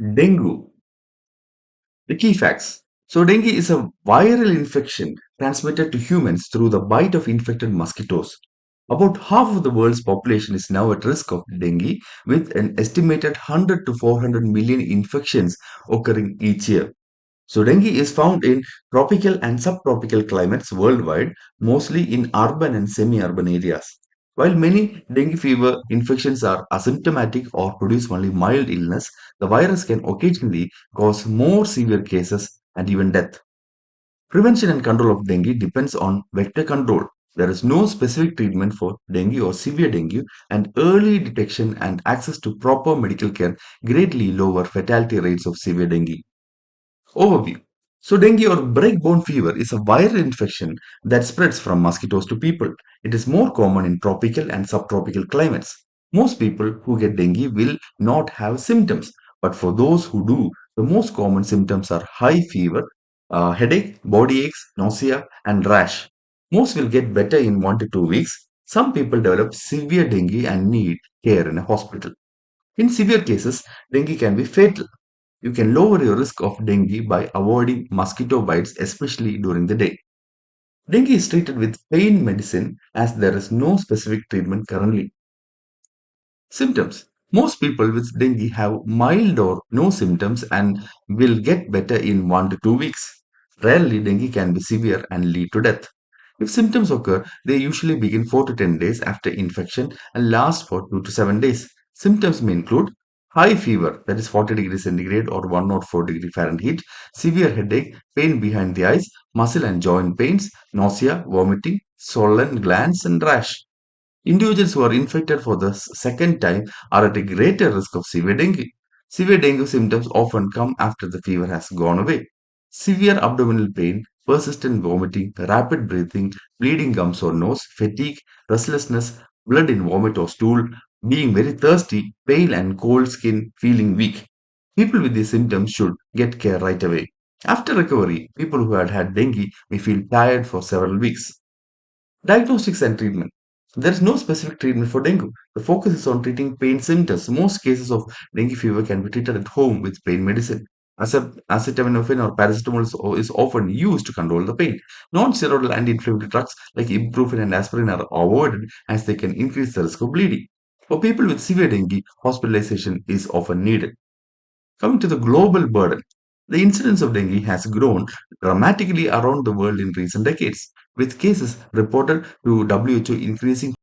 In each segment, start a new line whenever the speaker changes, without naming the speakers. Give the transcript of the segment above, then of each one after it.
Dengue. The key facts. So, dengue is a viral infection transmitted to humans through the bite of infected mosquitoes. About half of the world's population is now at risk of dengue, with an estimated 100 to 400 million infections occurring each year. So, dengue is found in tropical and subtropical climates worldwide, mostly in urban and semi urban areas. While many dengue fever infections are asymptomatic or produce only mild illness, the virus can occasionally cause more severe cases and even death. Prevention and control of dengue depends on vector control. There is no specific treatment for dengue or severe dengue, and early detection and access to proper medical care greatly lower fatality rates of severe dengue. Overview. So, dengue or break-bone fever is a viral infection that spreads from mosquitoes to people. It is more common in tropical and subtropical climates. Most people who get dengue will not have symptoms, but for those who do, the most common symptoms are high fever, headache, body aches, nausea, and rash. Most will get better in 1 to 2 weeks. Some people develop severe dengue and need care in a hospital. In severe cases, dengue can be fatal. You can lower your risk of dengue by avoiding mosquito bites, especially during the day. Dengue is treated with pain medicine as there is no specific treatment currently. Symptoms. Most people with dengue have mild or no symptoms and will get better in 1 to 2 weeks. Rarely, dengue can be severe and lead to death. If symptoms occur, they usually begin 4 to 10 days after infection and last for 2 to 7 days. Symptoms may include high fever, that is 40 degrees centigrade or 104 Fahrenheit, severe headache, pain behind the eyes, muscle and joint pains, nausea, vomiting, swollen glands, and rash. Individuals who are infected for the second time are at a greater risk of severe dengue. Severe dengue symptoms often come after the fever has gone away. Severe abdominal pain, persistent vomiting, rapid breathing, bleeding gums or nose, fatigue, restlessness, blood in vomit or stool, being very thirsty, pale and cold skin, feeling weak. People with these symptoms should get care right away. After recovery, people who had had dengue may feel tired for several weeks. Diagnostics and treatment. There is no specific treatment for dengue. The focus is on treating pain symptoms. Most cases of dengue fever can be treated at home with pain medicine. Acetaminophen or paracetamol is often used to control the pain. Non-steroidal anti-inflammatory drugs like ibuprofen and aspirin are avoided as they can increase the risk of bleeding. For people with severe dengue, hospitalization is often needed. Coming to the global burden, the incidence of dengue has grown dramatically around the world in recent decades, with cases reported to WHO increasing.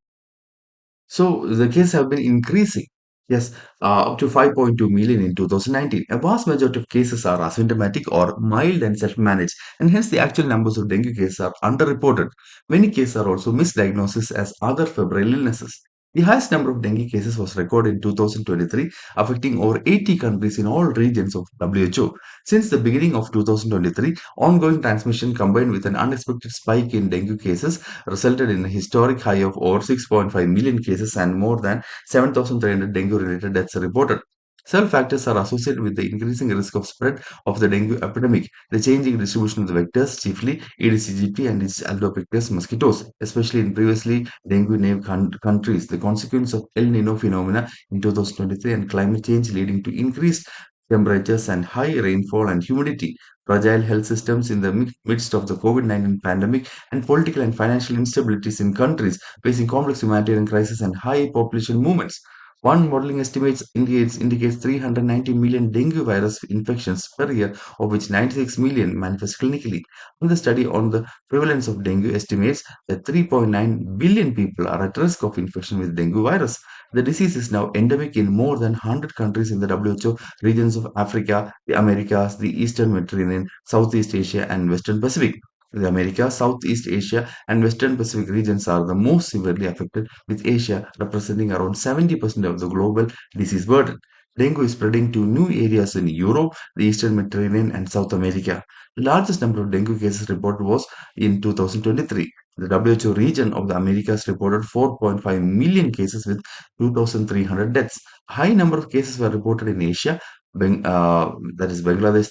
So the cases have been increasing. Yes, up to 5.2 million in 2019. A vast majority of cases are asymptomatic or mild and self-managed, and hence the actual numbers of dengue cases are underreported. Many cases are also misdiagnosed as other febrile illnesses. The highest number of dengue cases was recorded in 2023, affecting over 80 countries in all regions of WHO. Since the beginning of 2023, ongoing transmission combined with an unexpected spike in dengue cases resulted in a historic high of over 6.5 million cases and more than 7,300 dengue-related deaths reported. Several factors are associated with the increasing risk of spread of the dengue epidemic. The changing distribution of the vectors, chiefly Aedes aegypti and its Albopictus mosquitoes, especially in previously dengue-named countries. The consequence of El Nino phenomena in 2023 and climate change leading to increased temperatures and high rainfall and humidity, fragile health systems in the midst of the COVID-19 pandemic, and political and financial instabilities in countries facing complex humanitarian crisis and high population movements. One modeling estimates indicates 390 million dengue virus infections per year, of which 96 million manifest clinically. Another study on the prevalence of dengue estimates that 3.9 billion people are at risk of infection with dengue virus. The disease is now endemic in more than 100 countries in the WHO regions of Africa, the Americas, the Eastern Mediterranean, Southeast Asia, and Western Pacific. The Americas, Southeast Asia, and Western Pacific regions are the most severely affected, with Asia representing around 70% of the global disease burden. Dengue is spreading to new areas in Europe, the Eastern Mediterranean, and South America. The largest number of dengue cases reported was in 2023. The WHO region of the Americas reported 4.5 million cases with 2,300 deaths. A high number of cases were reported in Asia, that is Bangladesh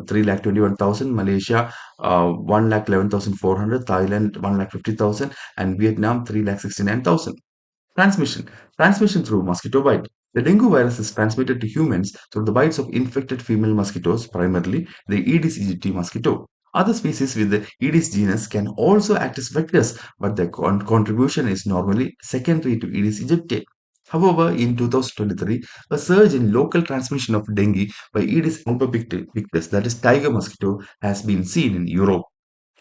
3 lakh 21,000, Malaysia 1 lakh 11,400, Thailand 1 lakh 50,000, and Vietnam 3 lakh 69,000. Transmission. Transmission through mosquito bite. The dengue virus is transmitted to humans through the bites of infected female mosquitoes, primarily the Aedes aegypti mosquito. Other species with the Aedes genus can also act as vectors, but their contribution is normally secondary to Aedes aegypti. However, in 2023, a surge in local transmission of dengue by Aedes albopictus, that is tiger mosquito, has been seen in Europe.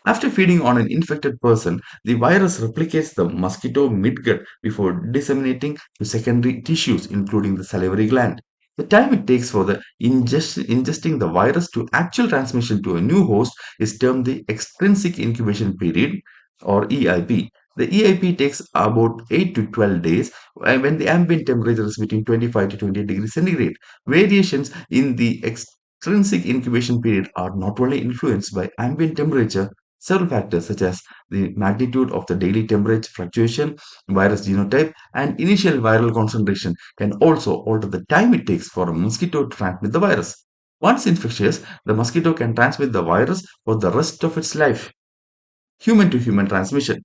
After feeding on an infected person, the virus replicates the mosquito midgut before disseminating to secondary tissues, including the salivary gland. The time it takes for the ingesting the virus to actual transmission to a new host is termed the extrinsic incubation period, or EIP. The EIP takes about 8 to 12 days when the ambient temperature is between 25 to 28 degrees centigrade. Variations in the extrinsic incubation period are not only influenced by ambient temperature. Several factors such as the magnitude of the daily temperature fluctuation, virus genotype, and initial viral concentration can also alter the time it takes for a mosquito to transmit the virus. Once infectious, the mosquito can transmit the virus for the rest of its life. Human to human transmission.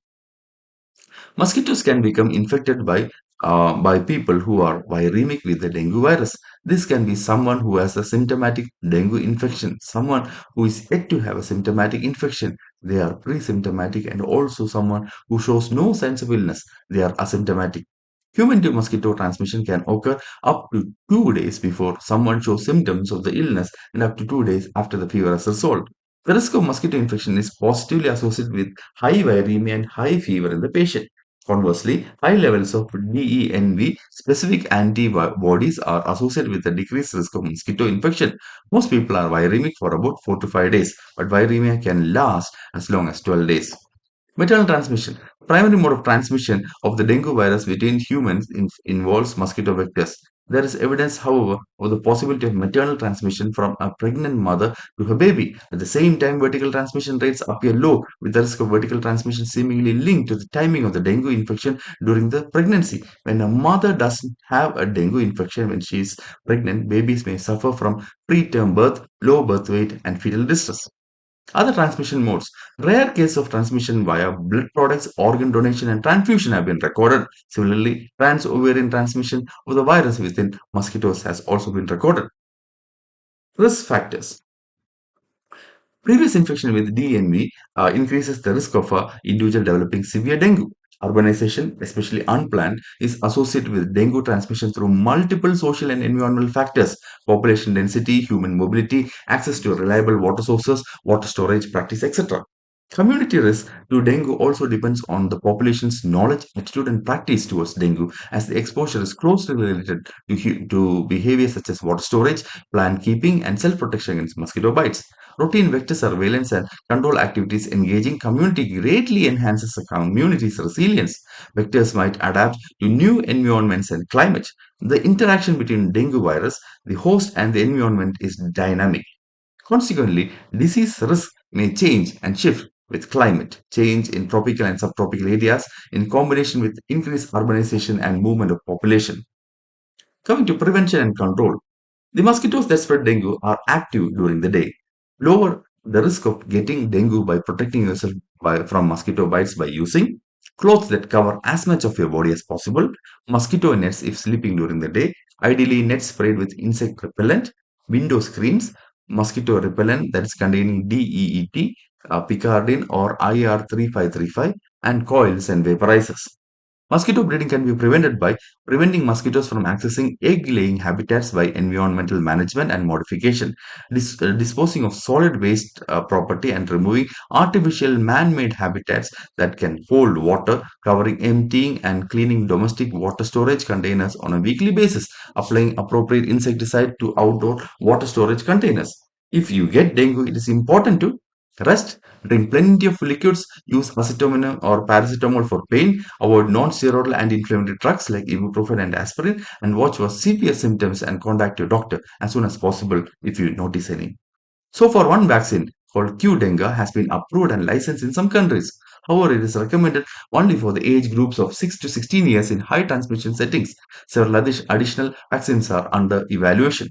Mosquitoes can become infected by people who are viremic with the dengue virus. This can be someone who has a symptomatic dengue infection, someone who is yet to have a symptomatic infection. They are pre-symptomatic, and also someone who shows no signs of illness. They are asymptomatic. Human to mosquito transmission can occur up to 2 days before someone shows symptoms of the illness and up to 2 days after the fever has resolved. The risk of mosquito infection is positively associated with high viremia and high fever in the patient. Conversely, high levels of DENV specific antibodies are associated with a decreased risk of mosquito infection. Most people are viremic for about 4 to 5 days, but viremia can last as long as 12 days. Maternal transmission. Primary mode of transmission of the dengue virus between humans involves mosquito vectors. There is evidence, however, of the possibility of maternal transmission from a pregnant mother to her baby. At the same time, vertical transmission rates appear low, with the risk of vertical transmission seemingly linked to the timing of the dengue infection during the pregnancy. When a mother doesn't have a dengue infection when she is pregnant, babies may suffer from preterm birth, low birth weight, and fetal distress. Other transmission modes. Rare cases of transmission via blood products, organ donation, and transfusion have been recorded. Similarly, trans-ovarian transmission of the virus within mosquitoes has also been recorded. Risk factors. Previous infection with DNV increases the risk of an individual developing severe dengue. Urbanization, especially unplanned, is associated with dengue transmission through multiple social and environmental factors: population density, human mobility, access to reliable water sources, water storage practice, etc. Community risk to dengue also depends on the population's knowledge, attitude, and practice towards dengue, as the exposure is closely related to behaviors such as water storage, plant keeping, and self protection against mosquito bites. Routine vector surveillance and control activities engaging community greatly enhances a community's resilience. Vectors might adapt to new environments and climates. The interaction between dengue virus, the host, and the environment is dynamic. Consequently, disease risk may change and shift with climate change in tropical and subtropical areas in combination with increased urbanization and movement of population. Coming to prevention and control, the mosquitoes that spread dengue are active during the day. Lower the risk of getting dengue by protecting yourself from mosquito bites by using clothes that cover as much of your body as possible, mosquito nets if sleeping during the day, ideally nets sprayed with insect repellent, window screens, mosquito repellent that is containing DEET, Picardin or IR3535, and coils and vaporizers. Mosquito breeding can be prevented by preventing mosquitoes from accessing egg-laying habitats by environmental management and modification, disposing of solid waste property, and removing artificial man-made habitats that can hold water, covering emptying and cleaning domestic water storage containers on a weekly basis, applying appropriate insecticide to outdoor water storage containers. If you get dengue, it is important to rest, drink plenty of liquids, use acetaminophen or paracetamol for pain, avoid non-steroidal anti-inflammatory drugs like ibuprofen and aspirin, and watch for severe symptoms and contact your doctor as soon as possible if you notice any. So far, one vaccine called Q-Dengue has been approved and licensed in some countries. However, it is recommended only for the age groups of 6 to 16 years in high transmission settings. Several additional vaccines are under evaluation.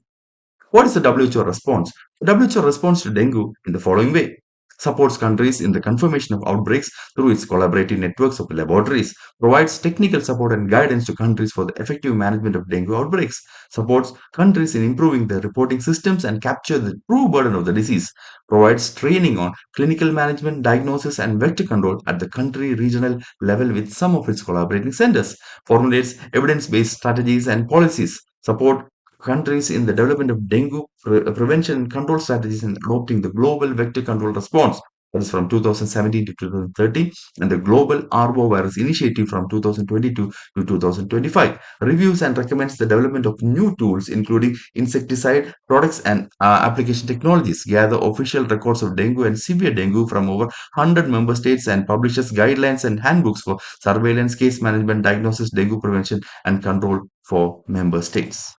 What is the WHO response? The WHO responds to dengue in the following way. supports countries in the confirmation of outbreaks through its collaborative networks of laboratories, provides technical support and guidance to countries for the effective management of dengue outbreaks, supports countries in improving their reporting systems and capture the true burden of the disease, provides training on clinical management, diagnosis, and vector control at the country regional level with some of its collaborating centers, formulates evidence-based strategies and policies, support countries in the development of dengue prevention and control strategies and adopting the global vector control response. That is from 2017 to 2030, and the Global Arbo Virus Initiative from 2022 to 2025. Reviews and recommends the development of new tools, including insecticide products and application technologies. Gather official records of dengue and severe dengue from over 100 member states and publishes guidelines and handbooks for surveillance, case management, diagnosis, dengue prevention, and control for member states.